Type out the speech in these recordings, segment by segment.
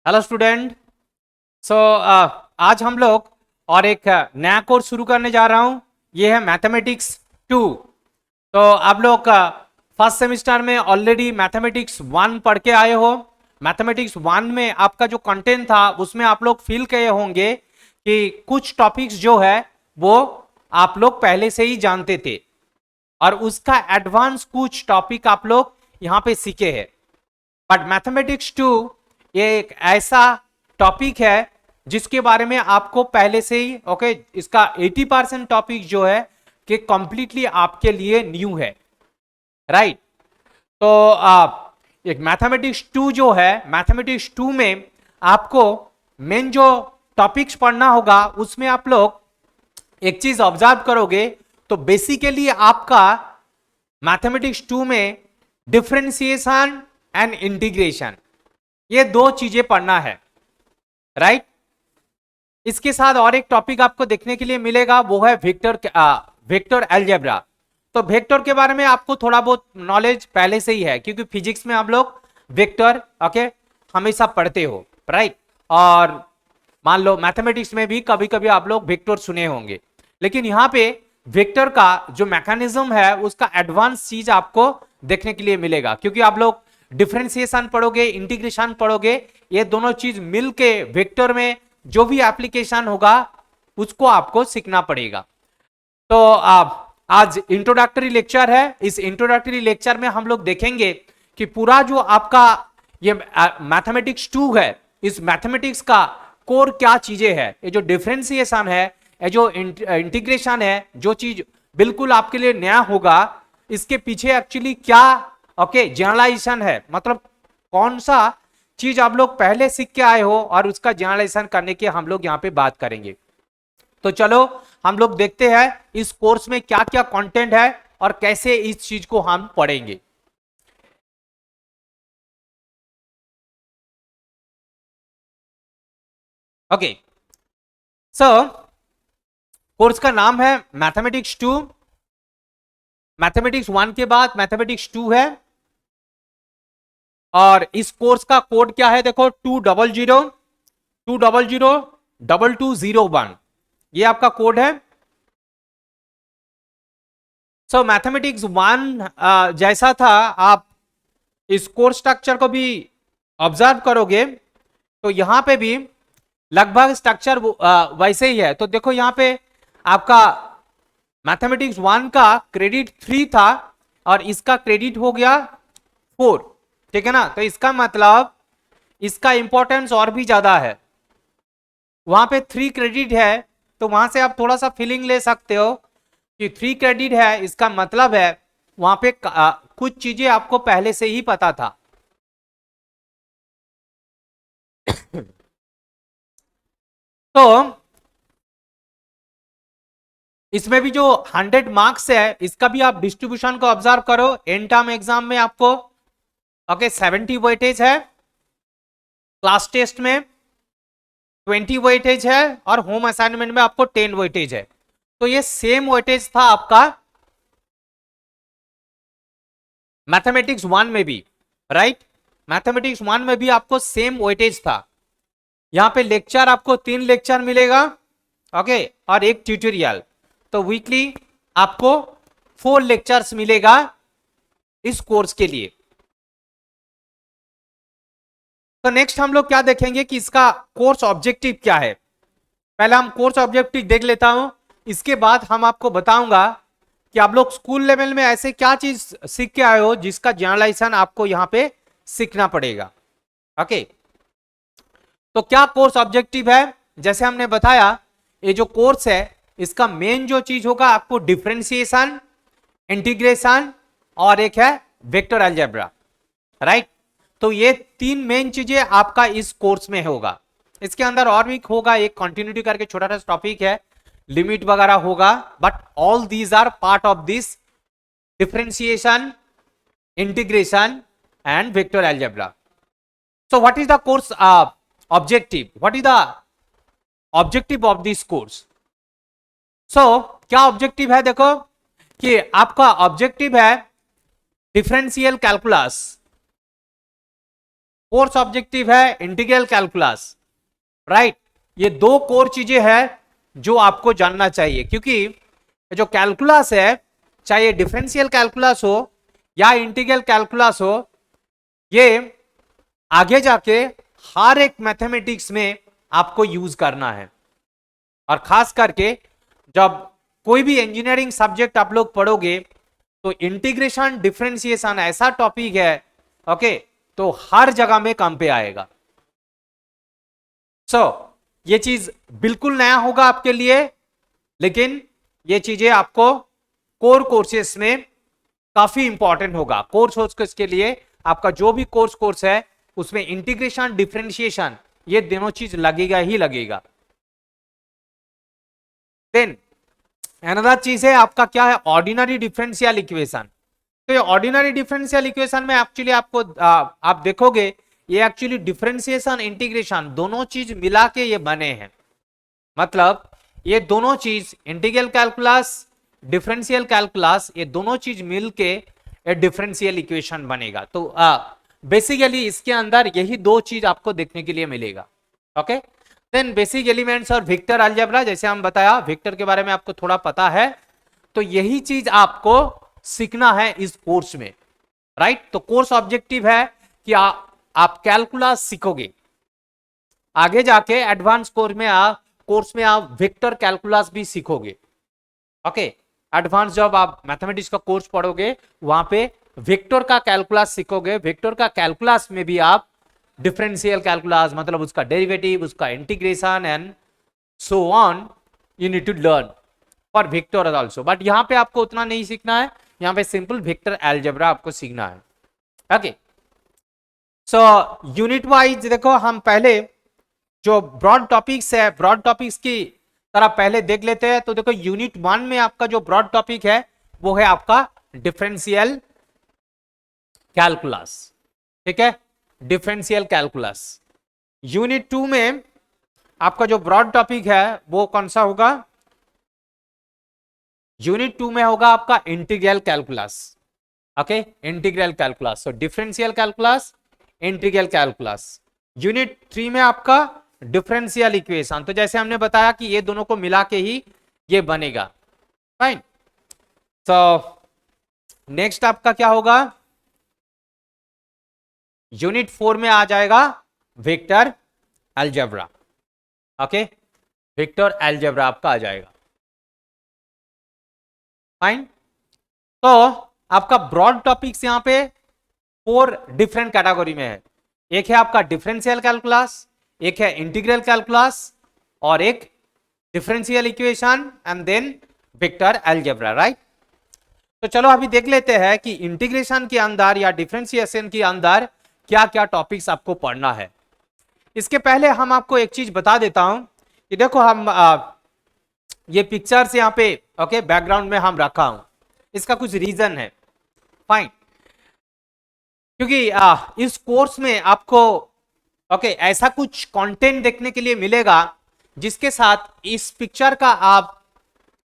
Hello student. सो आज हम लोग और एक नया कोर्स शुरू करने जा रहा हूँ। ये है मैथमेटिक्स 2। तो आप लोग फर्स्ट सेमिस्टर में ऑलरेडी मैथमेटिक्स 1 पढ़ के आए हो। मैथमेटिक्स 1 में आपका जो कंटेंट था उसमें आप लोग फील किए होंगे कि कुछ टॉपिक्स जो है वो आप लोग पहले से ही जानते थे और उसका एडवांस कुछ टॉपिक आप लोग यहाँ पे सीखे हैं। बट मैथमेटिक्स 2 ये एक ऐसा टॉपिक है जिसके बारे में आपको पहले से ही इसका 80% टॉपिक जो है कि कंप्लीटली आपके लिए न्यू है, राइट। तो एक मैथमेटिक्स 2 जो है, मैथमेटिक्स 2 में आपको मेन जो टॉपिक्स पढ़ना होगा उसमें आप लोग एक चीज ऑब्जर्व करोगे तो बेसिकली आपका मैथमेटिक्स 2 में डिफरेंशिएशन एंड इंटीग्रेशन, ये दो चीजें पढ़ना है, राइट। इसके साथ और एक टॉपिक आपको देखने के लिए मिलेगा, वो है वेक्टर अलजेब्रा। तो वेक्टर के बारे में आपको थोड़ा बहुत नॉलेज पहले से ही है क्योंकि फिजिक्स में आप लोग वेक्टर हमेशा पढ़ते हो, राइट। और मान लो मैथमेटिक्स में भी कभी कभी आप लोग वेक्टर सुने होंगे, लेकिन यहाँ पे वेक्टर का जो मैकेनिज्म है उसका एडवांस चीज आपको देखने के लिए मिलेगा क्योंकि आप लोग डिफरेंशिएशन पढ़ोगे, इंटीग्रेशन पढ़ोगे, ये दोनों चीज मिलके वेक्टर में जो भी एप्लीकेशन होगा उसको आपको सीखना पड़ेगा। तो आज इंट्रोडक्टरी लेक्चर है। इस इंट्रोडक्टरी लेक्चर में हम लोग देखेंगे कि पूरा जो आपका ये मैथमेटिक्स 2 है, इस मैथमेटिक्स का कोर क्या चीजें है, ये जो डिफरेंशिएशन है, ये जो इंटीग्रेशन है, जो चीज बिल्कुल आपके लिए नया होगा, इसके पीछे एक्चुअली क्या जनरलाइजेशन है, मतलब कौन सा चीज आप लोग पहले सीख के आए हो और उसका जनरलाइजेशन करने की हम लोग यहाँ पे बात करेंगे। तो चलो हम लोग देखते हैं इस कोर्स में क्या क्या कंटेंट है और कैसे इस चीज को हम पढ़ेंगे। ओके, सो कोर्स का नाम है मैथमेटिक्स 2। मैथमेटिक्स 1 के बाद मैथमेटिक्स 2 है और इस कोर्स का कोड क्या है, देखो 200220221, ये आपका कोड है। सो मैथमेटिक्स 1 जैसा था, आप इस कोर्स स्ट्रक्चर को भी ऑब्जर्व करोगे तो यहां पे भी लगभग स्ट्रक्चर वैसे ही है। तो देखो यहाँ पे आपका मैथमेटिक्स 1 का क्रेडिट 3 था और इसका क्रेडिट हो गया 4, ठीक है ना। तो इसका मतलब इसका इंपॉर्टेंस और भी ज्यादा है। वहां पे 3 क्रेडिट है तो वहां से आप थोड़ा सा फीलिंग ले सकते हो कि 3 क्रेडिट है, इसका मतलब है वहां पे कुछ चीजें आपको पहले से ही पता था। तो इसमें भी जो 100 मार्क्स है इसका भी आप डिस्ट्रीब्यूशन को ऑब्जर्व करो। एंड टर्म एग्जाम में आपको 70 वेटेज है, क्लास टेस्ट में 20 वेटेज है और होम असाइनमेंट में आपको 10 वेटेज है। तो ये सेम वेटेज था आपका मैथमेटिक्स 1 में भी, राइट। मैथमेटिक्स 1 में भी आपको सेम वेटेज था। यहां पे लेक्चर आपको 3 लेक्चर मिलेगा, और एक ट्यूटोरियल। तो वीकली आपको 4 लेक्चर्स मिलेगा इस कोर्स के लिए। तो नेक्स्ट हम लोग क्या देखेंगे कि इसका कोर्स ऑब्जेक्टिव क्या है। पहले हम कोर्स ऑब्जेक्टिव देख लेता हूं, इसके बाद हम आपको बताऊंगा कि आप लोग स्कूल लेवल में ऐसे क्या चीज सीख के आए हो जिसका जनरलाइजेशन आपको यहां पे सीखना पड़ेगा। ओके, तो क्या कोर्स ऑब्जेक्टिव है, जैसे हमने बताया ये जो कोर्स है इसका मेन जो चीज होगा आपको डिफरेंशिएशन, इंटीग्रेशन और एक है वेक्टर अलजेब्रा, राइट। तो ये 3 मेन चीजें आपका इस कोर्स में होगा। इसके अंदर और भी होगा, एक कंटिन्यूटी करके छोटा सा टॉपिक है, लिमिट वगैरह होगा, but all these are part of this differentiation, integration and vector algebra. So what is the course objective? What is the objective of this course? So क्या ऑब्जेक्टिव है, देखो कि आपका ऑब्जेक्टिव है डिफरेंशियल कैलकुलस, कोर्स ऑब्जेक्टिव है integral calculus, right. ये दो core चीजें हैं जो आपको जानना चाहिए, क्योंकि जो कैलकुलस है, चाहे डिफरेंशियल कैलकुलस हो या इंटीग्रल कैलकुलस हो, ये आगे जाके हर एक मैथमेटिक्स में आपको यूज करना है। और खास करके जब कोई भी इंजीनियरिंग सब्जेक्ट आप लोग पढ़ोगे तो इंटीग्रेशन डिफरेंशिएशन ऐसा टॉपिक है, ओके, तो हर जगह में काम पे आएगा। ये चीज बिल्कुल नया होगा आपके लिए, लेकिन ये चीजें आपको कोर कोर्सेस में काफी इंपॉर्टेंट होगा। कोर्स के लिए आपका जो भी कोर्स है उसमें इंटीग्रेशन डिफरेंशिएशन ये दोनों चीज लगेगा ही लगेगा। देन अनदर चीज है आपका क्या है, ऑर्डिनरी डिफरेंशियल इक्वेशन। तो ये ऑर्डिनरी डिफरेंशियल इक्वेशन में एक्चुअली आपको आप देखोगे ये एक्चुअली डिफरेंशिएशन इंटीग्रेशन दोनों चीज मिला के ये बने हैं। मतलब ये दोनों चीज इंटीग्रल कैलकुलस डिफरेंशियल कैलकुलस ये दोनों चीज मिलके ये डिफरेंशियल इक्वेशन बनेगा। तो बेसिकली इसके अंदर यही दो चीज आपको देखने के लिए मिलेगा। ओके, देन बेसिक एलिमेंट्स और वेक्टर अलजेब्रा, जैसे हम बताया वेक्टर के बारे में आपको थोड़ा पता है, तो यही चीज आपको सीखना है इस कोर्स में, राइट। तो कोर्स ऑब्जेक्टिव है कि आप कैलकुलस सीखोगे, आगे जाके एडवांस कोर्स में आप वेक्टर कैलकुलस भी सीखोगे। ओके, एडवांस जब आप मैथमेटिक्स का कोर्स पढ़ोगे वहां पे वेक्टर का कैलकुलस सीखोगे। वेक्टर का कैलकुलस में भी आप डिफरेंशियल कैलकुलस मतलब उसका डेरिवेटिव, उसका integration and so on you need to learn for vector also. But यहां पे आपको उतना नहीं सीखना है, यहां पे सिंपल वेक्टर अलजेब्रा आपको सीखना है। ओके, सो यूनिट वाइज देखो, हम पहले जो ब्रॉड टॉपिक्स है, ब्रॉड टॉपिक्स की तरह पहले देख लेते हैं। तो देखो यूनिट 1 में आपका जो ब्रॉड टॉपिक है वो है आपका डिफरेंशियल कैलकुलस, ठीक है, डिफरेंशियल कैलकुलस। यूनिट 2 में आपका जो ब्रॉड टॉपिक है वो कौन सा होगा, यूनिट 2 में होगा आपका integral calculus. Okay, integral calculus, so differential calculus, integral calculus. Unit 3 में आपका डिफरेंशियल इक्वेशन, तो जैसे हमने बताया कि ये दोनों को मिला के ही ये बनेगा, फाइन। तो नेक्स्ट आपका क्या होगा, यूनिट 4 में आ जाएगा vector algebra. Okay, vector algebra आपका आ जाएगा, फाइन। तो आपका ब्रॉड टॉपिक्स यहां पे 4 डिफरेंट कैटेगरी में है। एक है आपका डिफरेंशियल कैलकुलस, एक है इंटीग्रल कैलकुलस, और एक differential equation and then vector algebra, right. तो चलो अभी देख लेते हैं कि इंटीग्रेशन के अंदर या डिफरेंशिएशन के अंदर क्या क्या टॉपिक्स आपको पढ़ना है। इसके पहले हम आपको एक चीज बता देता हूं कि देखो हम ये पिक्चर्स यहाँ पे ओके बैकग्राउंड में हम रखा हूं, इसका कुछ रीजन है, फाइन। क्योंकि इस कोर्स में आपको ओके ऐसा कुछ कंटेंट देखने के लिए मिलेगा जिसके साथ इस पिक्चर का आप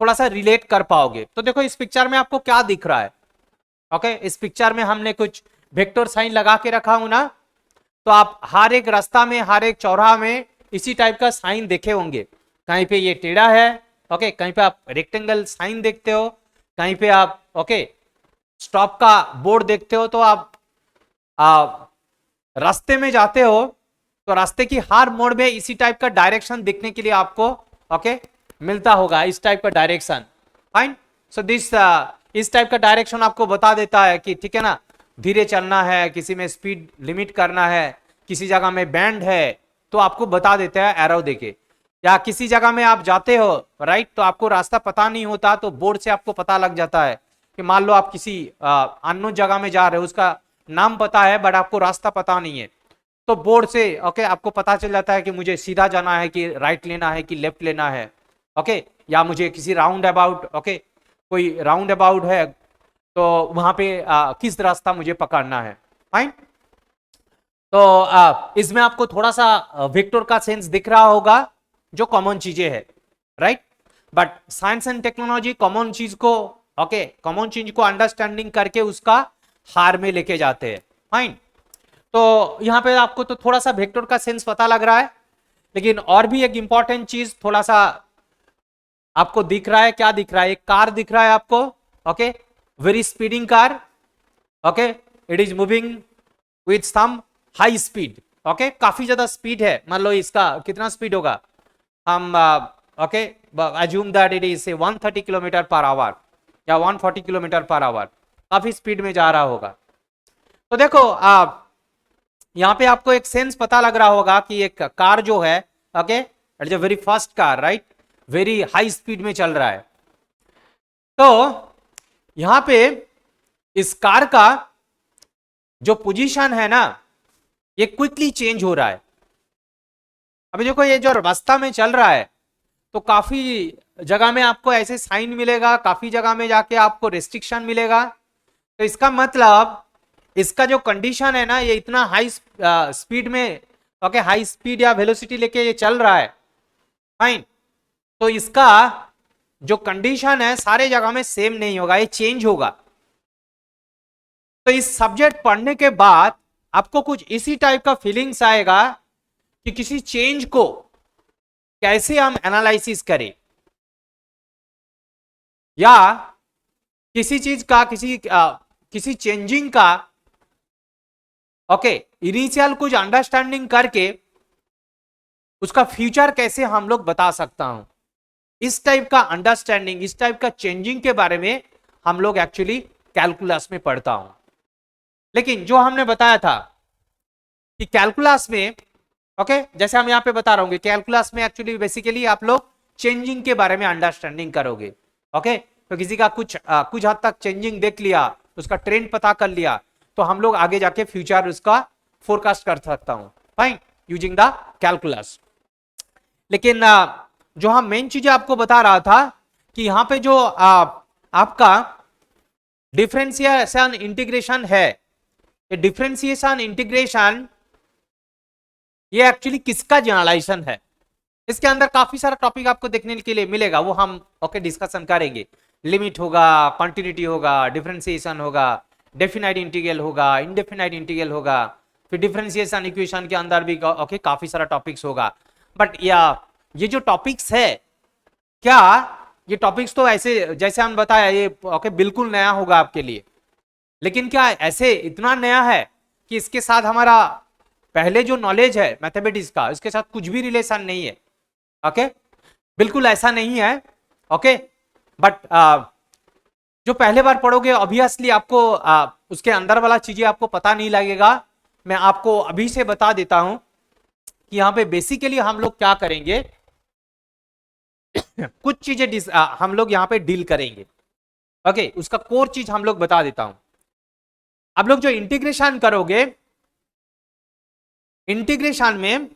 थोड़ा सा रिलेट कर पाओगे। तो देखो इस पिक्चर में आपको क्या दिख रहा है, ओके इस पिक्चर में हमने कुछ वेक्टर साइन लगा के रखा हूं ना, तो आप हर एक रास्ता में हर एक चौराहा में इसी टाइप का साइन देखे होंगे। कहीं पे ये टेढ़ा है, ओके कहीं पे आप रेक्टेंगल साइन देखते हो, कहीं पे आप ओके स्टॉप का बोर्ड देखते हो। तो आप रास्ते में जाते हो तो रास्ते की हर मोड़ में इसी टाइप का डायरेक्शन देखने के लिए आपको ओके मिलता होगा, इस टाइप का डायरेक्शन, फाइन। सो दिस इस टाइप का डायरेक्शन आपको बता देता है कि ठीक है ना, धीरे चलना है, किसी में स्पीड लिमिट करना है, किसी जगह में बैंड है तो आपको बता देता है एरो देके। या किसी जगह में आप जाते हो राइट, तो आपको रास्ता पता नहीं होता तो बोर्ड से आपको पता लग जाता है कि मान लो आप किसी अननोन जगह में जा रहे हो, उसका नाम पता है बट आपको रास्ता पता नहीं है, तो बोर्ड से ओके आपको पता चल जाता है कि मुझे सीधा जाना है कि राइट लेना है कि लेफ्ट लेना है, ओके या मुझे किसी राउंड अबाउट ओके कोई राउंड अबाउट है तो वहां पे किस रास्ता मुझे पकड़ना है, फाइन। तो इसमें आपको थोड़ा सा वेक्टर का सेंस दिख रहा होगा जो कॉमन चीजें है, right. But science and technology common चीज को ओके कॉमन चीज को अंडरस्टैंडिंग करके उसका हार में लेके जाते हैं, फाइन। तो यहाँ पे आपको तो थोड़ा सा वेक्टर का सेंस पता लग रहा है, लेकिन और भी एक इंपॉर्टेंट चीज थोड़ा सा आपको दिख रहा है। क्या दिख रहा है? एक कार दिख रहा है आपको, okay, very speeding car, okay, it is moving with some high speed, okay, काफी ज्यादा स्पीड है। मान लो इसका कितना स्पीड होगा, हम okay assume that it is 130 kilometre per hour या 140 किलोमीटर पर आवर, काफी स्पीड में जा रहा होगा। तो देखो यहाँ पे आपको एक सेंस पता लग रहा होगा कि एक कार जो है, okay, it is a very fast car, right, very high speed में चल रहा है। तो यहां पे इस कार का जो पोजीशन है ना, ये क्विकली चेंज हो रहा है। अभी देखो ये जो रास्ता में चल रहा है, तो काफी जगह में आपको ऐसे साइन मिलेगा, काफी जगह में जाके आपको रेस्ट्रिक्शन मिलेगा। तो इसका मतलब इसका जो कंडीशन है ना, ये इतना हाई स्पीड में, ओके, हाई स्पीड या वेलोसिटी लेके ये चल रहा है, फाइन। तो इसका जो कंडीशन है सारे जगह में सेम नहीं होगा, ये चेंज होगा। तो इस सब्जेक्ट पढ़ने के बाद आपको कुछ इसी टाइप का फीलिंग्स आएगा कि किसी चेंज को कैसे हम एनालिसिस करें, या किसी चीज का किसी चेंजिंग का, ओके, इनिशियल कुछ अंडरस्टैंडिंग करके उसका फ्यूचर कैसे हम लोग बता सकता हूं। इस टाइप का अंडरस्टैंडिंग, इस टाइप का चेंजिंग के बारे में हम लोग एक्चुअली कैलकुलस में पढ़ता हूं। लेकिन जो हमने बताया था कि कैलकुलस में, ओके, जैसे हम यहां पे बता रहा हूं, कैलकुलस में एक्चुअली बेसिकली आप लोग चेंजिंग के बारे में अंडरस्टैंडिंग करोगे, ओके। तो किसी का कुछ हद तक चेंजिंग देख लिया, उसका ट्रेंड पता कर लिया, तो हम लोग आगे जाके फ्यूचर उसका फोरकास्ट कर सकता हूं, फाइन, यूजिंग द कैलकुलस। लेकिन जो हम मेन चीजें आपको बता रहा था कि यहां पे जो आपका डिफरेंशिएशन इंटीग्रेशन है, ये डिफरेंशिएशन इंटीग्रेशन ये एक्चुअली किसका जनरलाइजेशन है। इसके अंदर काफी सारा टॉपिक आपको देखने के लिए मिलेगा, वो हम ओके डिस्कशन करेंगे। लिमिट होगा, कंटिन्यूटी होगा, डिफरेंशिएशन होगा, डेफिनाइट इंटीग्रल होगा, इनडेफिनाइट इंटीग्रल होगा, फिर डिफरेंशिएशन इक्वेशन के अंदर भी ओके काफी सारा टॉपिक्स होगा। बट ये जो टॉपिक्स है, क्या ये टॉपिक्स तो ऐसे जैसे हम बताया ये ओके बिल्कुल नया होगा आपके लिए, लेकिन क्या ऐसे इतना नया है कि इसके साथ हमारा पहले जो नॉलेज है मैथमेटिक्स का, इसके साथ कुछ भी रिलेशन नहीं है, ओके, बिल्कुल ऐसा नहीं है, ओके। बट जो पहले बार पढ़ोगे ऑब्वियसली आपको उसके अंदर वाला चीजें आपको पता नहीं लगेगा। मैं आपको अभी से बता देता हूं कि यहां पे बेसिकली हम लोग क्या करेंगे, कुछ चीजें हम लोग यहां पे डील करेंगे, ओके, उसका कोर चीज हम लोग बता देता हूं। आप लोग जो इंटीग्रेशन करोगे, इंटीग्रेशन में,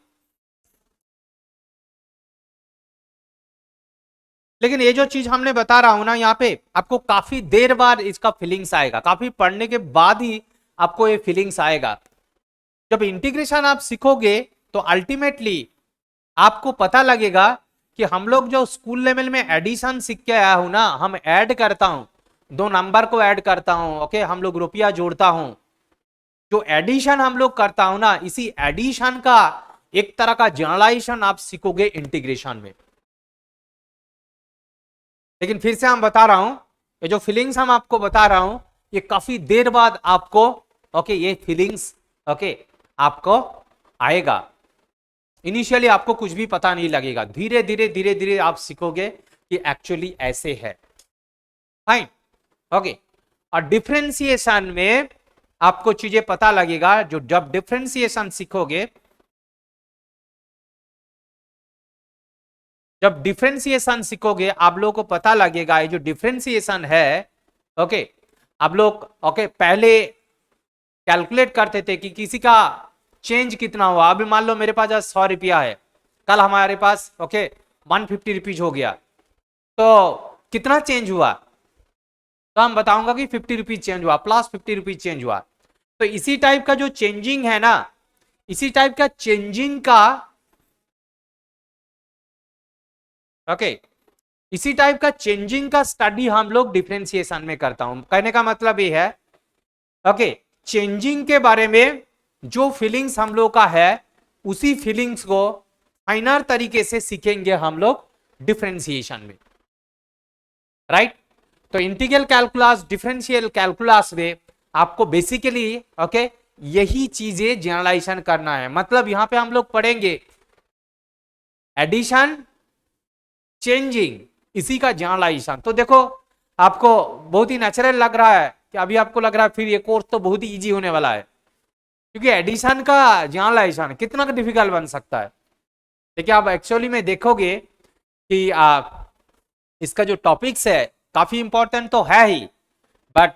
लेकिन ये जो चीज हमने बता रहा हूं ना, यहाँ पे आपको काफी देर बाद इसका फीलिंग्स आएगा, काफी पढ़ने के बाद ही आपको ये फीलिंग्स आएगा। जब इंटीग्रेशन आप सीखोगे तो अल्टीमेटली आपको पता लगेगा कि हम लोग जो स्कूल लेवल में एडिशन सीख के आया हूं ना, हम ऐड करता हूं, दो नंबर को ऐड करता हूं, ओके, हम लोग रुपया जोड़ता हूं, जो एडिशन हम लोग करता हूं ना, इसी एडिशन का एक तरह का जनरलाइजेशन आप सीखोगे इंटीग्रेशन में। लेकिन फिर से हम बता रहा हूं, ये जो फीलिंग्स हम आपको बता रहा हूं, ये काफी देर बाद आपको ओके ये फीलिंग्स ओके आपको आएगा। इनिशियली आपको कुछ भी पता नहीं लगेगा, धीरे धीरे आप सीखोगे कि एक्चुअली ऐसे है, फाइन, ओके। और डिफरेंशिएशन में आपको चीजें पता लगेगा, जो जब डिफरेंशिएशन सीखोगे, जब डिफरेंशिएशन सीखोगे आप लोगों को पता लगेगा ये जो डिफरेंशिएशन है, ओके, आप लोग ओके पहले कैलकुलेट करते थे कि किसी का चेंज कितना हुआ। अभी मान लो मेरे पास आज 100 रुपया है, कल हमारे पास ओके 150 रुपीज हो गया, तो कितना चेंज हुआ, तो हम बताऊंगा कि 50 रुपीज चेंज हुआ, प्लस 50 रुपीज चेंज हुआ। तो इसी टाइप का जो चेंजिंग है ना, इसी टाइप का चेंजिंग का ओके इसी टाइप का चेंजिंग का स्टडी हम लोग डिफरेंशिएशन में करता हूं। कहने का मतलब ये है ओके चेंजिंग के बारे में जो फीलिंग्स हम लोग का है उसी फीलिंग्स को फाइनर तरीके से सीखेंगे हम लोग डिफरेंशिएशन में, राइट। तो इंटीग्रल कैलकुलस, डिफरेंशियल कैलकुलस में आपको बेसिकली ओके यही चीजें जनरलाइजेशन करना है। मतलब यहां पे हम लोग पढ़ेंगे एडिशन, चेंजिंग, इसी का जनरलाइजेशन। तो देखो आपको बहुत ही नेचुरल लग रहा है कि अभी आपको लग रहा है फिर ये कोर्स तो बहुत ही इजी होने वाला है, क्योंकि एडिशन का जनरलाइजेशन कितना डिफिकल्ट बन सकता है। देखिए आप एक्चुअली में देखोगे कि इसका जो टॉपिक्स है काफी इंपॉर्टेंट तो है ही, बट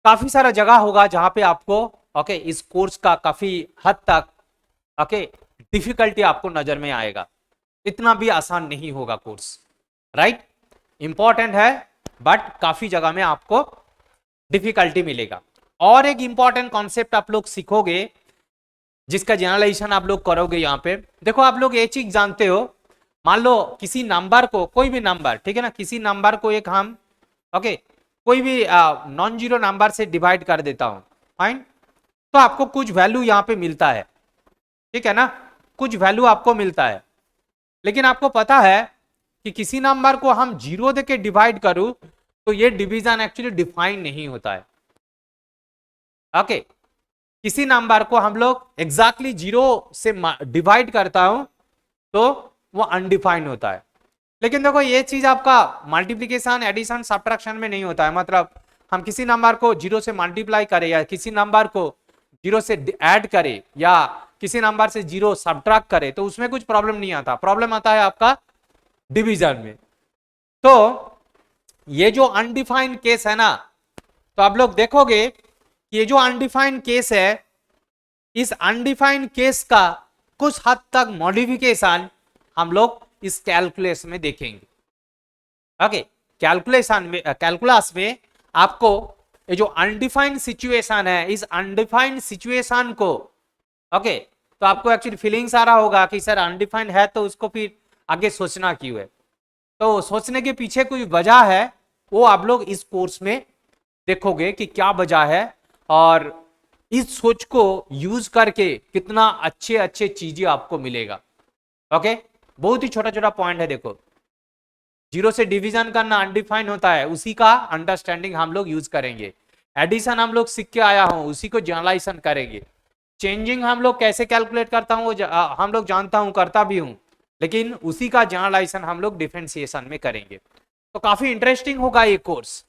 काफी सारा जगह होगा जहां पे आपको ओके इस कोर्स का काफी हद तक ओके डिफिकल्टी आपको नजर में आएगा। इतना भी आसान नहीं होगा कोर्स, राइट। इंपॉर्टेंट है बट काफी जगह में आपको डिफिकल्टी मिलेगा। और एक इंपॉर्टेंट कॉन्सेप्ट आप लोग सीखोगे जिसका जनरलाइजेशन आप लोग करोगे। यहां पे देखो आप लोग ये चीज जानते हो, मान लो किसी नंबर को, कोई भी नंबर, ठीक है ना, किसी नंबर को एक हम ओके कोई भी नॉन जीरो नंबर से डिवाइड कर देता हूं, फाइन, तो आपको कुछ वैल्यू यहां पे मिलता है, ठीक है ना, कुछ वैल्यू आपको मिलता है। लेकिन आपको पता है कि किसी नंबर को हम जीरो देके डिवाइड करूं तो ये डिवीजन एक्चुअली डिफाइन नहीं होता है, ओके। किसी नंबर को हम लोग एग्जैक्टली जीरो से डिवाइड करता हूं तो वो अनडिफाइंड होता है। लेकिन देखो ये चीज आपका मल्टीप्लीकेशन, एडिशन, सब्ट्रैक्शन में नहीं होता है। मतलब हम किसी नंबर को जीरो से मल्टीप्लाई करें या किसी नंबर को जीरो से ऐड करें या किसी नंबर से जीरो सब्ट्रैक्ट करें तो उसमें कुछ प्रॉब्लम नहीं आता, प्रॉब्लम आता है आपका डिवीजन में। तो ये जो अनडिफाइंड केस है ना, तो आप लोग देखोगे ये जो अनडिफाइंड केस है, इस अनडिफाइंड केस का कुछ हद तक मॉडिफिकेशन हम लोग इस कैलकुलस में देखेंगे, ओके। कैलकुलेशन में, कैलकुलस में आपको ये जो अनडिफाइंड सिचुएशन है, इस अनडिफाइंड सिचुएशन को ओके तो आपको एक्चुअली फीलिंग्स आ रहा होगा कि सर अनडिफाइंड है तो उसको फिर आगे सोचना क्यों है। तो सोचने के पीछे कोई वजह है, वो आप लोग इस कोर्स में देखोगे कि क्या वजह है और इस सोच को यूज करके कितना अच्छे अच्छे चीजें आपको मिलेगा, ओके। बहुत ही छोटा छोटा पॉइंट है, देखो जीरो से डिवीजन करना अनडिफाइंड होता है, उसी का अंडरस्टैंडिंग हम लोग यूज करेंगे। एडिशन हम लोग सीख के आया हूं, उसी को जनरलाइजेशन करेंगे। चेंजिंग हम लोग कैसे कैलकुलेट करता हूं हम लोग जानता हूं, करता भी हूं, लेकिन उसी का जनरलाइजेशन हम लोग डिफरेंशिएशन में करेंगे। तो काफी इंटरेस्टिंग होगा ये कोर्स।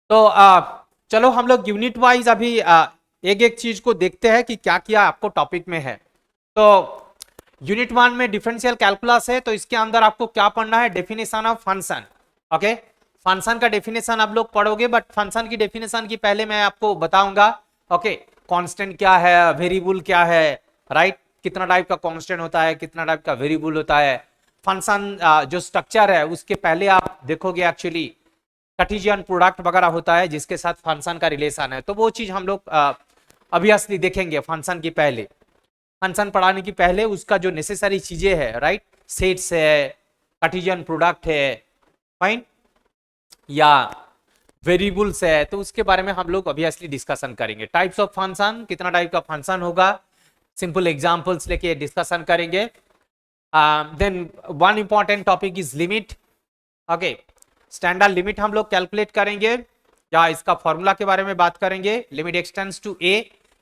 तो चलो हम लोग यूनिट वाइज अभी एक एक चीज को देखते हैं कि क्या क्या आपको टॉपिक में है। तो यूनिट 1 में डिफरेंशियल कैलकुलस है, तो इसके अंदर आपको क्या पढ़ना है, definition of function, okay. Function का डेफिनेशन आप लोग पढ़ोगे, बट फंक्शन की डेफिनेशन की पहले मैं आपको बताऊंगा, ओके, कांस्टेंट क्या है, वेरिएबल क्या है, राइट, कितना टाइप का कांस्टेंट होता है, कितना टाइप का वेरिएबल होता है। फंक्शन जो स्ट्रक्चर है उसके पहले आप देखोगे एक्चुअली कार्टेशियन प्रोडक्ट वगैरह होता है जिसके साथ फंक्शन का रिलेशन है, तो वो चीज हम लोग ऑब्वियसली देखेंगे फंक्शन की पहले। फंक्शन पढ़ाने की पहले उसका जो नेसेसरी चीजें है, राइट, सेट्स है, कार्टेशियन प्रोडक्ट है, फाइन, या वेरिएबल्स है, तो उसके बारे में हम लोग ऑब्वियसली डिस्कशन करेंगे। टाइप्स ऑफ फंक्शन, कितना टाइप का फंक्शन होगा, सिंपल एग्जांपल्स लेके डिस्कशन करेंगे। Then one important topic is limit, okay. Standard limit हम लोग कैलकुलेट करेंगे या इसका फॉर्मूला के बारे में बात करेंगे। लिमिट एक्सटेंड्स टू ए,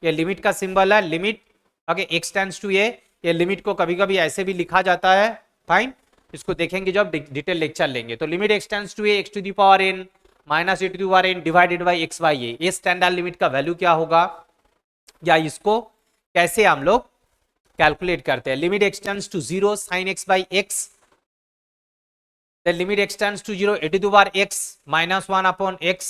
ये लिमिट का सिंबल है, लिमिट, ओके, एक्सटेंड्स टू ए। ये लिमिट को कभी कभी ऐसे भी लिखा जाता है, फाइन, इसको देखेंगे जब डिटेल लेक्चर लेंगे। तो limit x tends to a x to the power n minus a to the power n divided by x by a, ये स्टैंडर्ड लिमिट का वैल्यू क्या होगा या इसको कैसे हम लोग कैलकुलेट करते हैं। Limit x tends to 0 sin x by x, the limit extends to 0 e to the power x minus 1 upon x,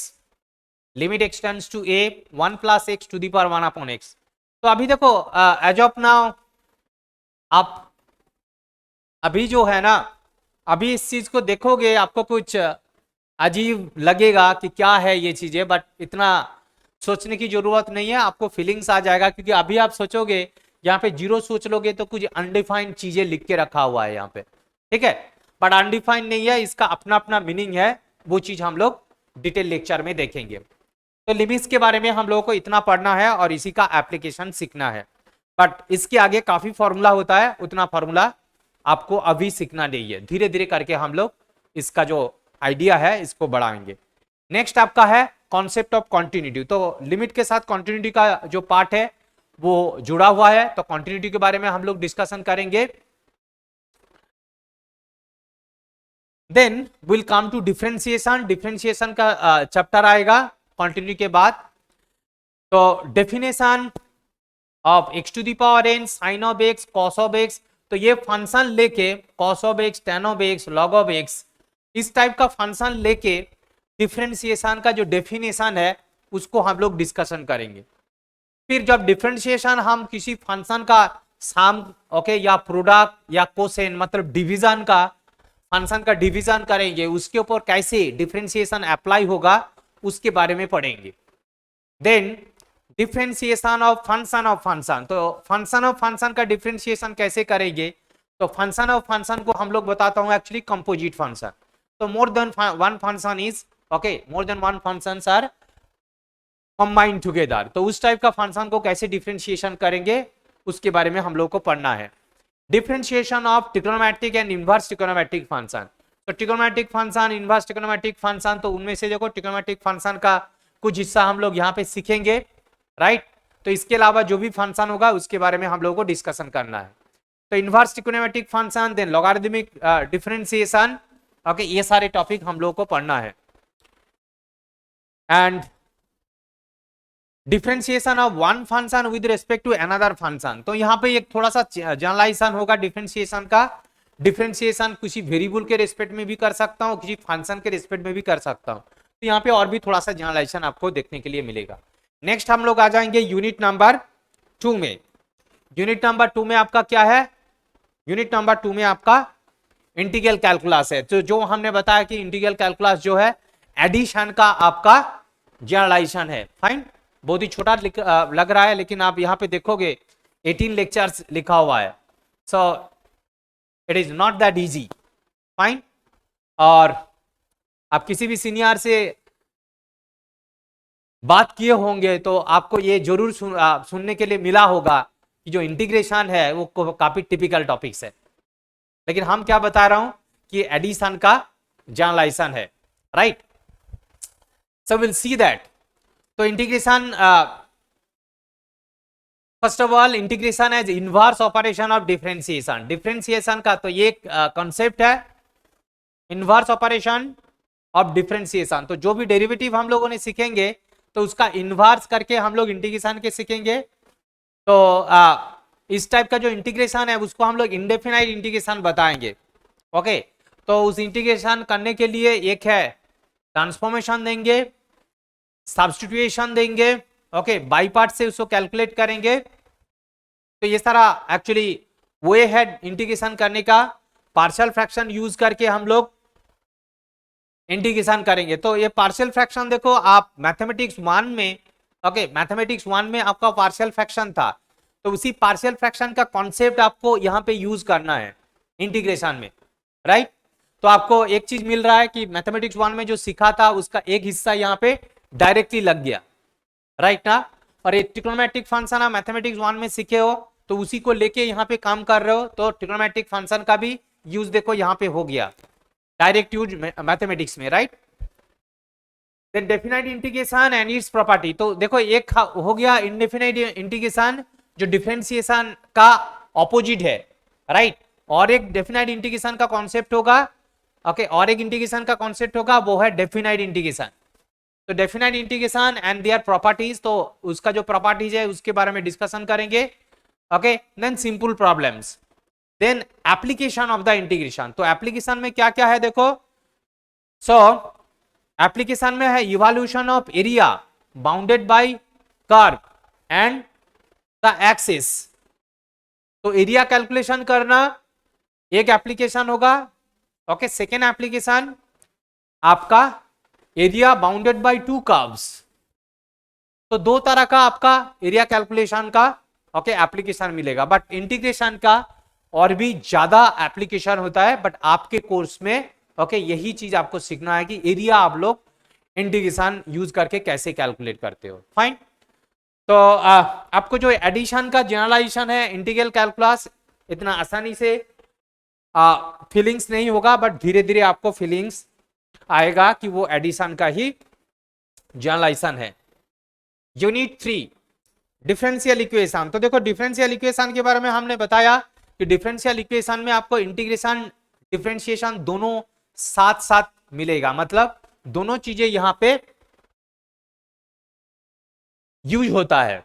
limit extends to a 1 plus x to the power 1 upon x। तो अभी देखो as of now आप अभी जो है ना, अभी इस चीज को देखोगे आपको कुछ अजीब लगेगा कि क्या है ये चीजें, बट इतना सोचने की जरूरत नहीं है, आपको फीलिंग्स आ जाएगा। क्योंकि अभी आप सोचोगे यहाँ पे जीरो सोच लोगे तो कुछ अनडिफाइंड चीजें लिख के रखा हुआ है यहाँ पे, ठीक है, बट अनडिफाइंड नहीं है, इसका अपना अपना मीनिंग है, वो चीज हम लोग डिटेल लेक्चर में देखेंगे। तो लिमिट्स के बारे में हम लोगों को इतना पढ़ना है और इसी का एप्लीकेशन सीखना है, बट इसके आगे काफी फॉर्मूला होता है, उतना फॉर्मूला आपको अभी सीखना नहीं है, धीरे धीरे करके हम लोग इसका जो आइडिया है इसको बढ़ाएंगे। नेक्स्ट आपका है कॉन्सेप्ट ऑफ कॉन्टिन्यूटी। तो लिमिट के साथ कॉन्टिन्यूटी का जो पार्ट है वो जुड़ा हुआ है, तो कॉन्टिन्यूटी के बारे में हम लोग डिस्कशन करेंगे। Then will come to differentiation. Differentiation का चैप्टर आएगा कॉन्टिन्यूटी के बाद। तो definition of x to the power n sin of x cos of x, तो ये फंक्शन लेके cos of x tan of x log of x इस type का फंक्शन लेके डिफरेंशिएशन का जो डेफिनेशन है उसको हम लोग डिस्कशन करेंगे। फिर जब डिफरेंशिएशन हम किसी फंक्शन का सम ओके या प्रोडक्ट या कोसेन मतलब डिवीजन का फंक्शन का डिवीजन करेंगे, उसके ऊपर कैसे डिफरेंशिएशन अप्लाई होगा उसके बारे में पढ़ेंगे। देन डिफरेंशिएशन ऑफ फंक्शन, तो फंक्शन ऑफ फंक्शन का डिफरेंशिएशन कैसे करेंगे, तो फंक्शन ऑफ फंक्शन को हम लोग बताता हूं एक्चुअली कंपोजिट फंक्शन। तो more than one function is okay, more than one functions are combined together. तो उस टाइप का फंक्शन को कैसे डिफरेंशिएशन करेंगे उसके बारे में हम लोग को पढ़ना है। Differentiation of trigonometric and inverse trigonometric function. तो trigonometric function, inverse trigonometric function, तो उनमें से देखो ट्रिग्नोमेट्रिक फंक्शन का कुछ हिस्सा हम लोग यहाँ पे सीखेंगे, राइट। तो इसके अलावा जो भी फंक्शन होगा उसके बारे में हम लोगों को डिस्कशन करना है। तो inverse trigonometric function, then logarithmic differentiation, okay, ये सारे टॉपिक हम लोगों को पढ़ना है। And differentiation of one function with respect to another function. तो यहाँ पे एक थोड़ा सा जनरलाइजेशन होगा डिफरेंशिएशन का। डिफरेंशिएशन किसी वेरिएबल के रिस्पेक्ट में भी कर सकता हूँ, किसी फंक्शन के रिस्पेक्ट में भी कर सकता हूँ। तो यहाँ पे और भी थोड़ा सा जनरलाइजेशन आपको देखने के लिए मिलेगा। नेक्स्ट हम लोग आ जाएंगे यूनिट नंबर 2 में। यूनिट नंबर 2 में आपका क्या है, यूनिट नंबर 2 में आपका इंटीग्रल कैलकुलस है। तो जो हमने बताया कि इंटीग्रल कैलकुलस जो है एडिशन का आपका जनरलाइजेशन है। फाइन, बहुत ही छोटा लग रहा है, लेकिन आप यहाँ पे देखोगे 18 लेक्चर्स लिखा हुआ है। So it is not that easy. Fine, और आप किसी भी सीनियर से बात किए होंगे तो आपको ये जरूर सुनने के लिए मिला होगा कि जो इंटीग्रेशन है वो काफी टिपिकल टॉपिक्स है, लेकिन हम क्या बता रहा हूं कि एडिशन का जनरलाइजेशन है, right. So will see that. तो integration, first of all integration as inverse operation of differentiation. Differentiation का तो ये कॉन्सेप्ट है इनवर्स ऑपरेशन ऑफ डिफरेंशिएशन। तो जो भी डेरिवेटिव हम लोगों ने सीखेंगे तो उसका इनवर्स करके हम लोग इंटीग्रेशन के सीखेंगे। तो इस टाइप का जो इंटीग्रेशन है उसको हम लोग इंडेफिनाइट इंटीग्रेशन बताएंगे। ओके, तो उस इंटीग्रेशन करने के लिए एक है ट्रांसफॉर्मेशन देंगे, सब्स्टिट्यूशन देंगे, ओके, बाई पार्ट से उसको कैलकुलेट करेंगे। तो ये सारा एक्चुअली वे है इंटीग्रेशन करने का। पार्शियल फ्रैक्शन यूज करके हम लोग इंटीग्रेशन करेंगे। तो ये पार्शियल फ्रैक्शन देखो, आप मैथमेटिक्स 1 में, ओके, मैथमेटिक्स 1 में आपका पार्शियल फ्रैक्शन था, तो उसी पार्शियल फ्रैक्शन का कॉन्सेप्ट आपको यहाँ पे यूज करना है इंटीग्रेशन में, राइट। तो आपको एक चीज मिल रहा है कि मैथमेटिक्स 1 में जो सीखा था उसका एक हिस्सा यहाँ पे डायरेक्टली लग गया, राइट ना। और एक ट्रिग्नोमेट्रिक फंक्शन आप मैथमेटिक्स 1 में सीखे हो तो उसी को लेके यहाँ पे काम कर रहे हो, तो ट्रिग्नोमेट्रिक फंक्शन का भी यूज देखो यहाँ पे हो गया, डायरेक्ट यूज मैथमेटिक्स में, right. Then definite integration and its property. तो देखो एक हो गया इंडेफिनाइट इंटीग्रेशन जो डिफरेंशिएशन का ऑपोजिट है, राइट। और एक डेफिनाइट इंटीग्रेशन का कॉन्सेप्ट होगा, ओके, और एक इंटीग्रेशन का कॉन्सेप्ट होगा, वो है डेफिनाइट इंटीग्रेशन। तो definite integration and their properties, तो उसका जो प्रॉपर्टीज है उसके बारे में डिस्कशन करेंगे, okay. Then simple problems, then application of the integration. तो एप्लीकेशन में क्या क्या है देखो। सो एप्लीकेशन में है evolution of area bounded by curve and the axis. तो एरिया कैलकुलेशन करना एक एप्लीकेशन होगा, ओके। सेकेंड एप्लीकेशन आपका एरिया बाउंडेड बाय 2 कर्व्स। तो 2 तरह का आपका एरिया कैलकुलेशन का, ओके, एप्लीकेशन मिलेगा। बट इंटीग्रेशन का और भी ज्यादा एप्लीकेशन होता है, बट आपके कोर्स में, ओके, यही चीज आपको सीखना है कि एरिया आप लोग इंटीग्रेशन यूज करके कैसे कैलकुलेट करते हो। फाइन। तो आपको जो एडिशन का जनरलाइजेशन है इंटीग्रल कैलकुलस, इतना आसानी से फीलिंग्स नहीं होगा, बट धीरे धीरे आपको फीलिंग्स आएगा कि वो एडिशन का ही जनरलाइजेशन है। Unit 3 differential equation. तो देखो डिफरेंशियल इक्वेशन के बारे में हमने बताया कि डिफरेंशियल इक्वेशन में आपको इंटीग्रेशन डिफरेंशिएशन दोनों साथ साथ मिलेगा, मतलब दोनों चीजें यहां पे यूज होता है।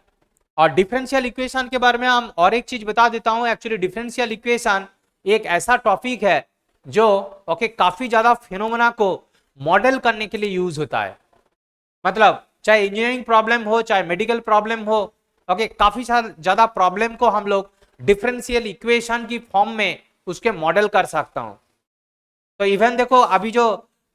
और डिफरेंशियल इक्वेशन के बारे में हम और एक चीज बता देता हूं, एक्चुअली डिफरेंशियल इक्वेशन एक ऐसा टॉपिक है जो काफी ज्यादा फिनोमेना को मॉडल करने के लिए यूज होता है। मतलब चाहे इंजीनियरिंग प्रॉब्लम हो, चाहे मेडिकल प्रॉब्लम हो, काफी ज्यादा प्रॉब्लम को हम लोग डिफरेंशियल इक्वेशन की फॉर्म में उसके मॉडल कर सकता हूं। तो इवन देखो अभी जो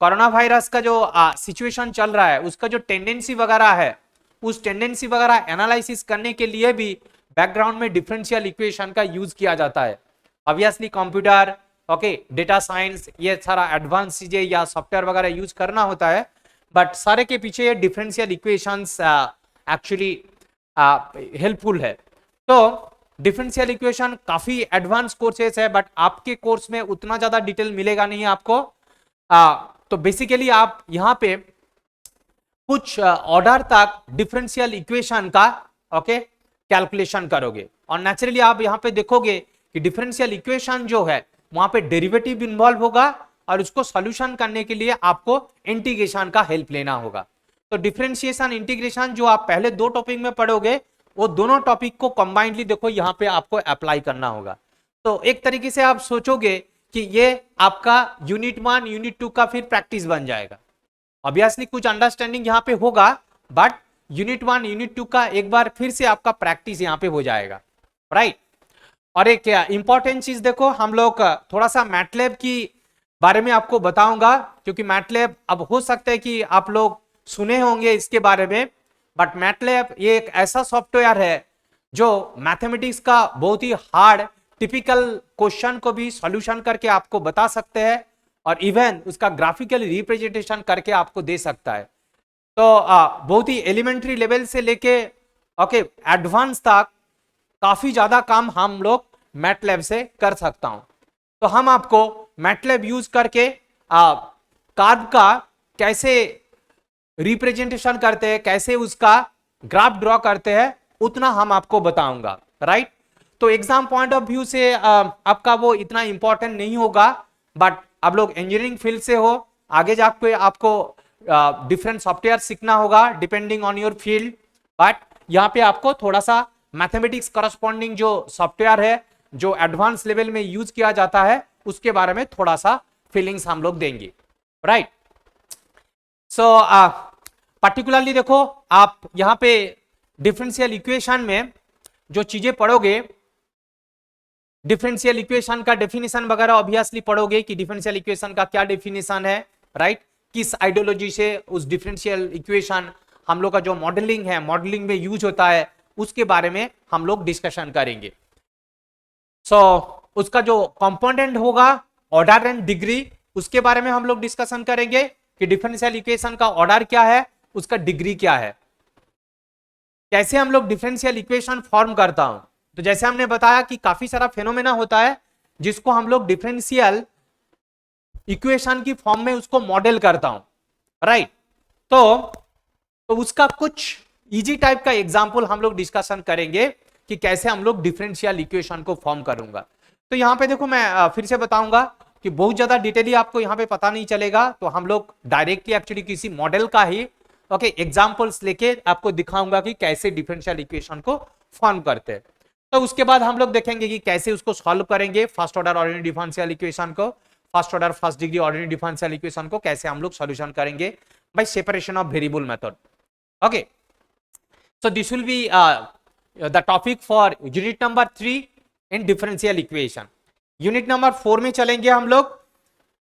कोरोना वायरस का जो सिचुएशन चल रहा है, उसका जो टेंडेंसी वगैरह है, उस टेंडेंसी वगैरह एनालिसिस करने के लिए भी बैकग्राउंड में डिफरेंशियल इक्वेशन का यूज किया जाता है। ऑब्वियसली कंप्यूटर, डेटा साइंस, ये सारा एडवांस चीजें या सॉफ्टवेयर वगैरह यूज करना होता है, बट सारे के पीछे ये डिफरेंशियल इक्वेशंस एक्चुअली हेल्पफुल है। तो डिफरेंशियल इक्वेशन काफी एडवांस कोर्सेस है, बट आपके कोर्स में उतना ज्यादा डिटेल मिलेगा नहीं आपको। तो बेसिकली आप यहाँ पे कुछ ऑर्डर तक डिफरेंशियल इक्वेशन का कैलकुलेशन करोगे, और नेचुरली आप यहाँ पे देखोगे कि डिफरेंशियल इक्वेशन जो है वहां पे डेरिवेटिव इन्वॉल्व होगा, और उसको सॉल्यूशन करने के लिए आपको इंटीग्रेशन का हेल्प लेना होगा। तो डिफरेंशिएशन इंटीग्रेशन जो आप पहले दो टॉपिक में पढ़ोगे, वो दोनों टॉपिक को कंबाइंडली देखो यहाँ पे आपको अप्लाई करना होगा। तो एक तरीके से आप सोचोगे कि ये आपका यूनिट 1 यूनिट 2 का फिर प्रैक्टिस बन जाएगा। ऑब्वियसली कुछ अंडरस्टैंडिंग यहाँ पे होगा, बट यूनिट 1 यूनिट 2 का एक बार फिर से आपका प्रैक्टिस यहाँ पे हो जाएगा, राइट। और एक इंपॉर्टेंट चीज देखो, हम लोग थोड़ा सा मैटलैब की बारे में आपको बताऊंगा, क्योंकि मैटलैब अब हो सकता है कि आप लोग सुने होंगे इसके बारे में, बट मैटलैब ये एक ऐसा सॉफ्टवेयर है जो मैथमेटिक्स का बहुत ही हार्ड टिपिकल क्वेश्चन को भी सॉल्यूशन करके आपको बता सकते हैं, और इवन उसका ग्राफिकल रिप्रेजेंटेशन करके आपको दे सकता है। तो बहुत ही एलिमेंट्री लेवल से लेके एडवांस तक काफी ज्यादा काम हम लोग मैटलैब से कर सकता हूं। तो हम आपको मैटलैब यूज करके कार्व का कैसे रिप्रेजेंटेशन करते हैं, कैसे उसका ग्राफ ड्रॉ करते हैं, उतना हम आपको बताऊंगा, राइट। तो एग्जाम पॉइंट ऑफ व्यू से आपका वो इतना इंपॉर्टेंट नहीं होगा, बट आप लोग इंजीनियरिंग फील्ड से हो, आगे जाके आपको डिफरेंट सॉफ्टवेयर सीखना होगा depending on your field, but यहाँ पे आपको थोड़ा सा मैथमेटिक्स करस्पॉन्डिंग जो सॉफ्टवेयर है जो एडवांस लेवल में यूज किया जाता है, उसके बारे में थोड़ा सा फीलिंग्स हम लोग देंगे, राइट। सो पर्टिकुलरली देखो आप यहाँ पे डिफरेंशियल इक्वेशन में जो चीजें पढ़ोगे, डिफरेंशियल इक्वेशन का डेफिनेशन वगैरह ऑब्वियसली पढ़ोगे कि डिफरेंशियल इक्वेशन का क्या डेफिनेशन है, राइट। किस आइडियोलॉजी से उस डिफरेंशियल इक्वेशन हम लोग का जो मॉडलिंग है, मॉडलिंग में यूज होता है, उसके बारे में हम लोग डिस्कशन करेंगे। सो उसका जो कंपोनेंट होगा ऑर्डर एंड डिग्री, उसके बारे में हम लोग डिस्कशन करेंगे कि डिफरेंशियल इक्वेशन का ऑर्डर क्या है, उसका डिग्री क्या है, कैसे हम लोग डिफरेंशियल इक्वेशन फॉर्म करता हूं। तो जैसे हमने बताया कि काफी सारा फेनोमेना होता है जिसको हम लोग डिफरेंशियल इक्वेशन की फॉर्म में उसको मॉडल करता हूं, राइट। तो उसका कुछ इजी टाइप का एग्जांपल हम लोग डिस्कशन करेंगे कि कैसे हम लोग डिफरेंशियल इक्वेशन को फॉर्म करूंगा। तो यहां पे देखो मैं फिर से बताऊंगा कि बहुत ज्यादा डिटेली आपको यहां पे पता नहीं चलेगा, तो हम लोग डायरेक्टली एक्चुअली किसी मॉडल का ही एग्जांपल्स लेके आपको दिखाऊंगा कि कैसे डिफरेंशियल इक्वेशन को फॉर्म करते हैं। तो उसके बाद हम लोग देखेंगे कि कैसे उसको सॉल्व करेंगे, first order ordinary differential equation को, first order first degree ordinary differential equation को कैसे हम लोग सॉल्यूशन करेंगे by separation of variable method. Okay, so this will be the topic for unit number 3 in differential equation. Unit number 4 में चलेंगे हम लोग।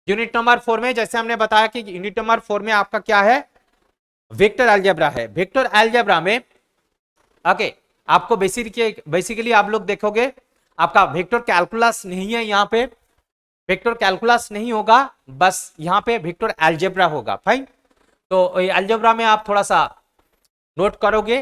यूनिट नंबर 4 में जैसे हमने बताया कि यूनिट नंबर 4 में आपका क्या है, वेक्टर अलजेब्रा है। वेक्टर अलजेब्रा में आपको बेसिकली आप लोग देखोगे आपका वेक्टर कैलकुलस नहीं है, यहाँ पे वेक्टर कैलकुलस नहीं होगा, बस यहाँ पे वेक्टर अलजेब्रा होगा। फाइन, तो ये अलजेब्रा में आप थोड़ा सा नोट करोगे,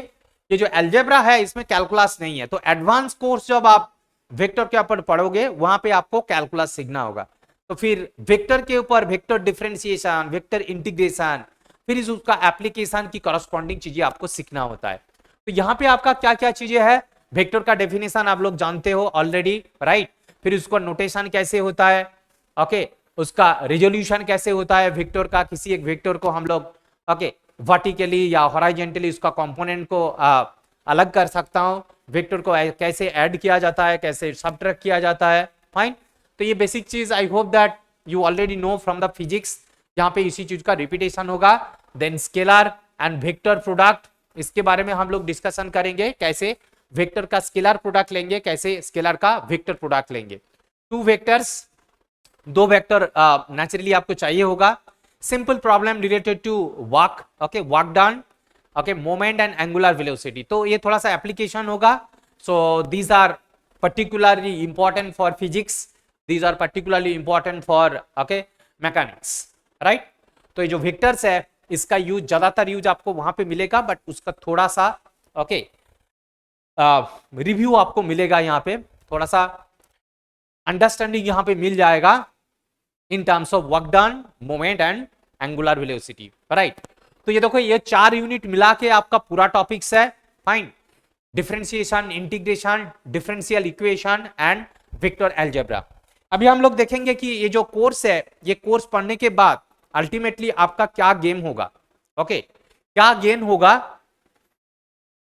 ये जो अलजेब्रा है इसमें कैलकुलस नहीं है, तो एडवांस कोर्स जब आप वेक्टर के ऊपर पढ़ोगे वहां पे आपको कैलकुलस सीखना होगा। तो फिर वेक्टर के ऊपर वेक्टर डिफरेंशिएशन, वेक्टर इंटीग्रेशन, फिर इस उसका एप्लीकेशन की करस्पॉन्डिंग चीजें आपको सीखना होता है। तो यहाँ पे आपका क्या क्या चीजें है, वेक्टर का डेफिनेशन आप लोग जानते हो ऑलरेडी, राइट। फिर उसका नोटेशन कैसे होता है, ओके, उसका रिजोल्यूशन कैसे होता है वेक्टर का, किसी एक वेक्टर को हम लोग ओके वर्टिकली या हॉरिजॉन्टली उसका कंपोनेंट को अलग कर सकता हूं, वेक्टर को कैसे ऐड किया जाता है, कैसे सबट्रैक्ट किया जाता है, फाइन। तो ये बेसिक चीज I hope that you already know from the physics, यहाँ पे इसी चीज का रिपीटेशन होगा। Then scalar and vector product, इसके बारे में हम लोग डिस्कशन करेंगे, कैसे वेक्टर का स्केलर प्रोडक्ट लेंगे, कैसे स्केलर का वेक्टर प्रोडक्ट लेंगे। टू वेक्टर्स, दो वेक्टर नेचुरली आपको चाहिए होगा। Simple problem related to work, okay, work done, okay, moment and angular velocity, तो ये थोड़ा सा एप्लीकेशन होगा। So these are particularly important for physics, these are particularly important for okay mechanics, right. तो ये जो वेक्टर्स है इसका यूज, ज्यादातर यूज आपको वहां पे मिलेगा, बट उसका थोड़ा सा ओके रिव्यू आपको मिलेगा, यहाँ पे थोड़ा सा अंडरस्टैंडिंग यहाँ पे मिल जाएगा in terms of work done, moment and angular velocity, right. तो ये देखो, ये 4 यूनिट मिला के आपका पूरा टॉपिक्स है, fine. Differentiation, integration, differential equation and vector algebra. अभी हम लोग देखेंगे कि ये जो कोर्स है, ये कोर्स पढ़ने के बाद अल्टीमेटली आपका क्या गेम होगा, ओके, क्या गेन होगा,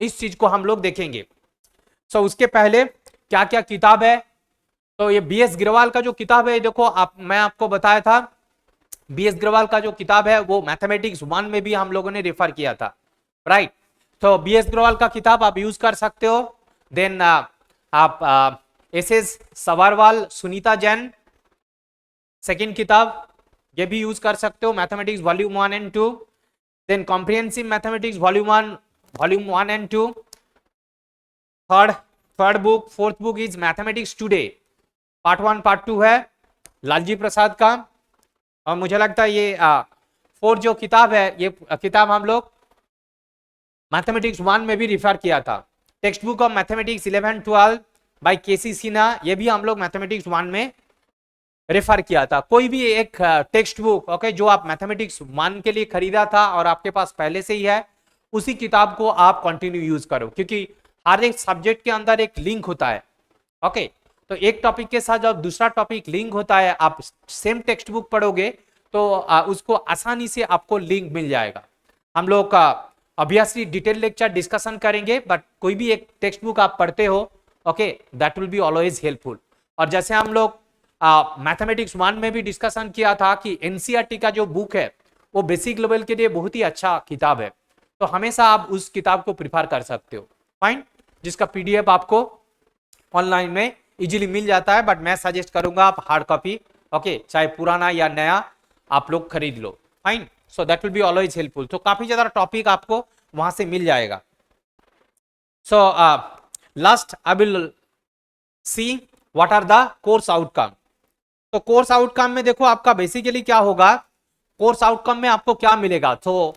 इस चीज को हम लोग देखेंगे। सो उसके पहले क्या क्या किताब है, तो ये बीएस गिरवाल का जो किताब है, देखो आप, मैं आपको बताया था बीएस गिरवाल का जो किताब है वो मैथमेटिक्स 1 में भी हम लोगों ने रेफर किया था, राइट। तो बीएस गिरवाल का किताब आप यूज कर सकते हो। देन आप एसएस सवारवाल, सुनीता जैन, सेकंड किताब, ये भी यूज कर सकते हो, mathematics volume 1 and 2। Then comprehensive mathematics volume 1 and 2। Third book, fourth book is mathematics today, part 1 part 2 है, लालजी प्रसाद का। और मुझे लगता है ये फोर्थ जो किताब है, ये किताब हम लोग मैथमेटिक्स 1 में भी रिफर किया था, text book of mathematics 11-12 by KC Sinha, ये भी हम लोग मैथमेटिक्स 1 में रेफर किया था। कोई भी एक टेक्स्ट बुक ओके जो आप मैथमेटिक्स 1 के लिए खरीदा था और आपके पास पहले से ही है, उसी किताब को आप कंटिन्यू यूज करो, क्योंकि हर एक सब्जेक्ट के अंदर एक लिंक होता है, ओके। तो एक टॉपिक के साथ जब दूसरा टॉपिक लिंक होता है, आप सेम टेक्स्ट बुक पढ़ोगे तो उसको आसानी से आपको लिंक मिल जाएगा। हम लोग का ऑब्वियसली डिटेल लेक्चर डिस्कशन करेंगे, बट कोई भी एक टेक्स्ट बुक आप पढ़ते हो, okay, that will be always helpful. और जैसे हम लोग मैथमेटिक्स 1 में भी डिस्कशन किया था कि एनसीईआरटी का जो बुक है वो बेसिक लेवल के लिए बहुत ही अच्छा किताब है, तो हमेशा आप उस किताब को प्रिफर कर सकते हो, फाइन, जिसका पीडीएफ आपको ऑनलाइन में इजीली मिल जाता है। बट मैं सजेस्ट करूंगा आप हार्ड कॉपी, ओके, चाहे पुराना या नया आप लोग खरीद लो, fine. So that will be always helpful. तो काफी ज्यादा टॉपिक आपको वहां से मिल जाएगा। So last I will see what are the course outcome. तो कोर्स आउटकम में देखो आपका बेसिकली क्या होगा, कोर्स आउटकम में आपको क्या मिलेगा। तो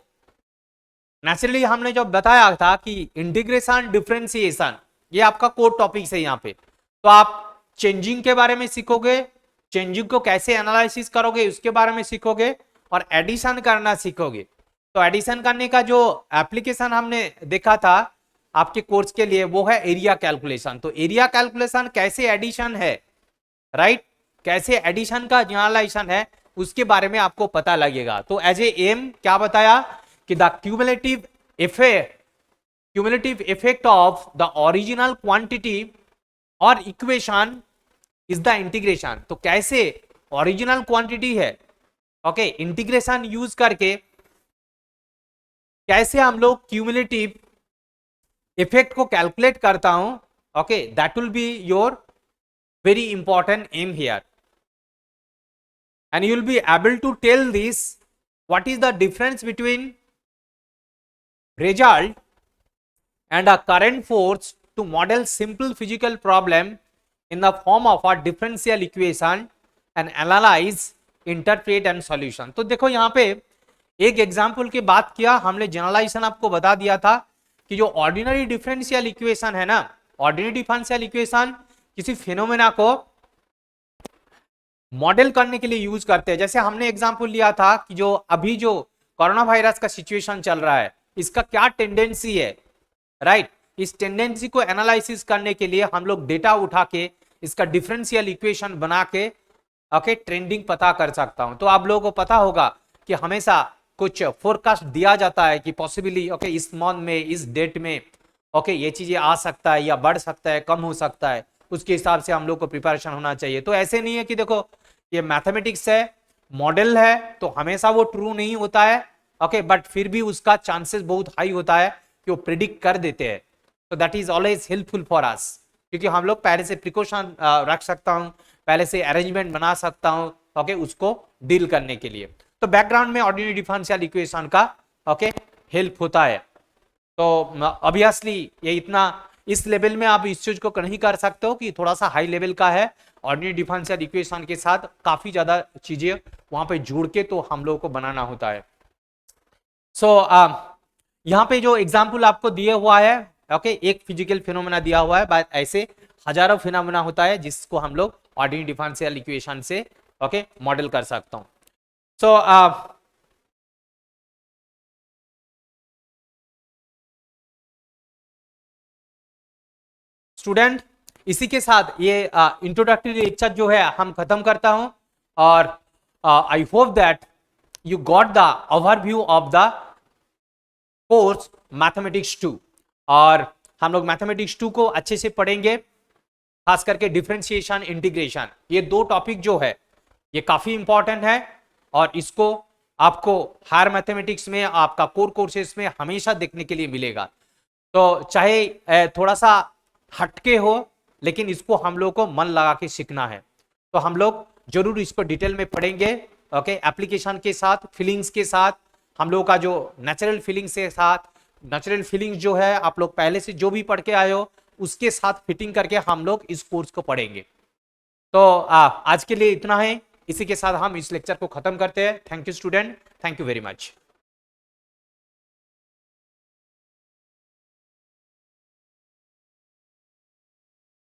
नेचुरली हमने जो बताया था कि इंटीग्रेशन, डिफरेंशिएशन, ये आपका कोर टॉपिक है यहाँ पे। तो आप चेंजिंग के बारे में सीखोगे, चेंजिंग को कैसे एनालिसिस करोगे उसके बारे में सीखोगे, और एडिशन करना सीखोगे। तो एडिशन करने का जो एप्लीकेशन हमने देखा था आपके कोर्स के लिए, वो है एरिया कैलकुलेशन। तो एरिया कैलकुलेशन कैसे एडिशन है, राइट, कैसे एडिशन का जनरलाइजेशन है, उसके बारे में आपको पता लगेगा। तो एज ए एम क्या बताया कि the cumulative effect of the original quantity और इक्वेशन इज द इंटीग्रेशन। तो कैसे ओरिजिनल क्वांटिटी है, ओके, इंटीग्रेशन यूज करके कैसे हम लोग क्यूमुलेटिव इफेक्ट को कैलकुलेट करता हूं, okay, that will be your very important aim here, and you will be able to tell this what is the difference between result and a current force to model simple physical problem in the form of a differential equation and analyze, interpret and solution। तो देखो यहाँ पे एक example की बात किया हमने, generalisation आपको बता दिया था कि जो ऑर्डिनरी डिफरेंशियल इक्वेशन है ना, ऑर्डिनरी डिफरेंशियल इक्वेशन किसी फिनोमेना को मॉडल करने के लिए यूज करते हैं। जैसे हमने एग्जाम्पल लिया था कि जो अभी जो कोरोना वायरस का सिचुएशन चल रहा है, इसका क्या टेंडेंसी है, राइट। इस टेंडेंसी को एनालिसिस करने के लिए हम लोग डेटा उठा के इसका डिफरेंशियल इक्वेशन बना के ओके ट्रेंडिंग पता कर सकता हूं। तो आप लोगों को पता होगा कि हमेशा कुछ फोरकास्ट दिया जाता है कि पॉसिबली ओके इस मंथ में, इस डेट में ओके ये चीजें आ सकता है, या बढ़ सकता है, कम हो सकता है, उसके हिसाब से हम लोग को प्रिपरेशन होना चाहिए। तो ऐसे नहीं है कि देखो ये मैथमेटिक्स है, मॉडल है, तो हमेशा वो ट्रू नहीं होता है ओके, बट फिर भी उसका चांसेस बहुत हाई होता है कि वो प्रिडिक्ट कर देते हैं। तो that is always helpful for us, क्योंकि हम लोग पहले से प्रिकॉशन रख सकता हूं, पहले से अरेंजमेंट बना सकता हूं ओके उसको डील करने के लिए। तो बैकग्राउंड में ऑर्डिनरी डिफरेंशियल इक्वेशन का ओके हेल्प होता है। तो ऑब्वियसली ये इतना इस लेवल में आप इस चीज को नहीं कर सकते हो कि थोड़ा सा हाई लेवल का है, ऑर्डिनरी डिफरेंशियल इक्वेशन के साथ काफी ज्यादा चीजें वहां पे जोड़ के तो हम लोगों को बनाना होता है। सो यहाँ पे जो एग्जाम्पल आपको दिए हुआ है ओके, एक फिजिकल फिनोमेना दिया हुआ है, बट ऐसे हजारों फिनोमेना होता है जिसको हम लोग ऑर्डिनरी डिफरेंशियल इक्वेशन से ओके मॉडल कर सकता हूं। सो स्टूडेंट, इसी के साथ ये इंट्रोडक्टरी लेक्चर जो है हम खत्म करता हूं, और आई hope that you got the overview of the course mathematics 2, और हम लोग मैथमेटिक्स 2 को अच्छे से पढ़ेंगे, खास करके डिफरेंशिएशन, इंटीग्रेशन, ये दो टॉपिक जो है ये काफी इंपॉर्टेंट है, और इसको आपको हायर मैथमेटिक्स में आपका कोर कोर्सेस में हमेशा देखने के लिए मिलेगा। तो चाहे थोड़ा सा हटके हो, लेकिन इसको हम लोग को मन लगा के सीखना है। तो हम लोग जरूर इसको डिटेल में पढ़ेंगे ओके, एप्लीकेशन के साथ, फीलिंग्स के साथ, हम लोग का जो नेचुरल फीलिंग्स के साथ, नेचुरल फीलिंग्स जो है आप लोग पहले से जो भी पढ़ के आए हो उसके साथ फिटिंग करके हम लोग इस कोर्स को पढ़ेंगे। तो आज के लिए इतना है, इसी के साथ हम इस लेक्चर को खत्म करते हैं। Thank you student, thank you very much.